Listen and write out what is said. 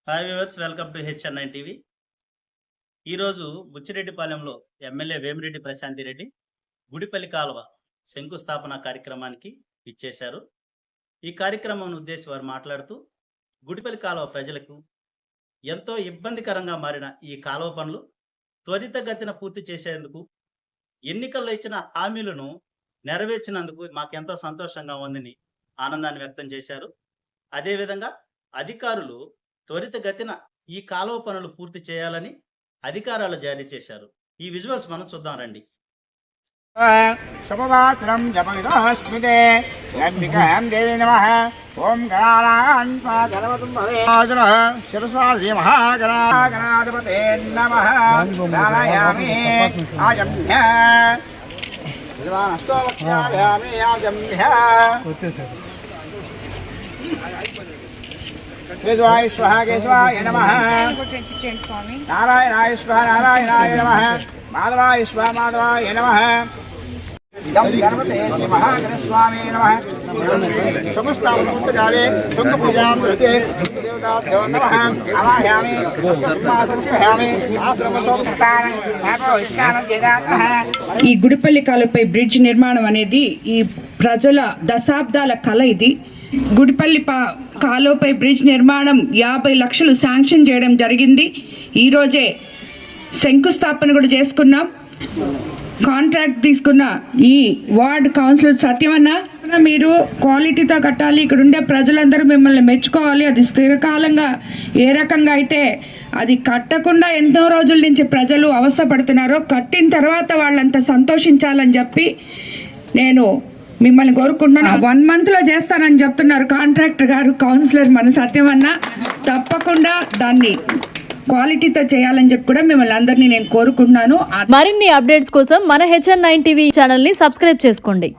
Hi viewers, welcome to HN nine TV. ఈరోజు బుచ్చిరెడ్డిపాలెంలో MLA Vemireddy Prashanthi Reddy Gudipalli కాలువ శంకుస్థాపన కార్యక్రమానికి ఇచ్చేశారు. ఈ కార్యక్రమం ఉద్దేశించి వారు మాట్లాడుతూ గుడిపల్లి కాలువ ప్రజలకు ఎంతో ఇబ్బందికరంగా మారిన ఈ కాలువ పనులు త్వరితగతిన పూర్తి చేసేందుకు ఎన్నికల్లో ఇచ్చిన హామీలను నెరవేర్చినందుకు మాకెంతో సంతోషంగా ఉందని ఆనందాన్ని వ్యక్తం చేశారు. అదేవిధంగా అధికారులు త్వరితగతిన ఈ కాలువ పనులు పూర్తి చేయాలని అధికారాలు జారీ చేశారు. ఈ విజువల్స్ మనం చూద్దాం రండి. శుభవాత్రం జపవిదస్మితే లంబికాం దేవి నమః. ఓం గణానాన్పాదరవతుం భవేజన శిరసా శ్రీ మహాగణాధిపతే నమః. నారాయణామి ఆజమ్య విద్వానస్తోవక్ష్యామి ఆజమ్య కేశవాయ స్వహ కేశవాయ నమః. నారాయణాయ స్వహ నారాయణాయ నమః. మాధవాయ స్వహ మాధవాయ నమః. ఇదం గణపతే శ్రీ మహాగణస్వామి నమః. శంకుస్థాపనకాలే శంకుపూజాంతే దేవతాభ్యో నమః. ఆవాహయామి సింహాసనస్థాపయామి ఆశ్రమసోపస్థానం ఆపవిష్కానం చేదామః. ఈ గుడిపల్లి కాలువపై బ్రిడ్జ్ నిర్మాణం అనేది ఈ ప్రజల దశాబ్దాల కళ. ఇది గుడిపల్లి కాలువపై బ్రిడ్జ్ నిర్మాణం 50 లక్షలు శాంక్షన్ చేయడం జరిగింది. ఈరోజే శంకుస్థాపన కూడా చేసుకున్నాం. కాంట్రాక్ట్ తీసుకున్న ఈ వార్డ్ కౌన్సిలర్ సత్యమన్న, మీరు క్వాలిటీతో కట్టాలి, ఇక్కడ ఉండే ప్రజలందరూ మిమ్మల్ని మెచ్చుకోవాలి. అది స్థిరకాలంగా ఏ రకంగా అయితే అది కట్టకుండా ఎంతో రోజుల నుంచి ప్రజలు అవస్థపడుతున్నారో, కట్టిన తర్వాత వాళ్ళంతా సంతోషించాలని చెప్పి నేను మిమ్మల్ని కోరుకుంటున్నాను. 1 మంత్లో చేస్తానని చెప్తున్నారు కాంట్రాక్టర్ గారు, కౌన్సిలర్ మన సత్యమన్న. తప్పకుండా దాన్ని క్వాలిటీతో చేయాలని చెప్పి కూడా మిమ్మల్ని అందరినీ నేను కోరుకుంటున్నాను. మరిన్ని అప్డేట్స్ కోసం మన హెచ్ఎన్9 టీవీ ఛానల్ని సబ్స్క్రైబ్ చేసుకోండి.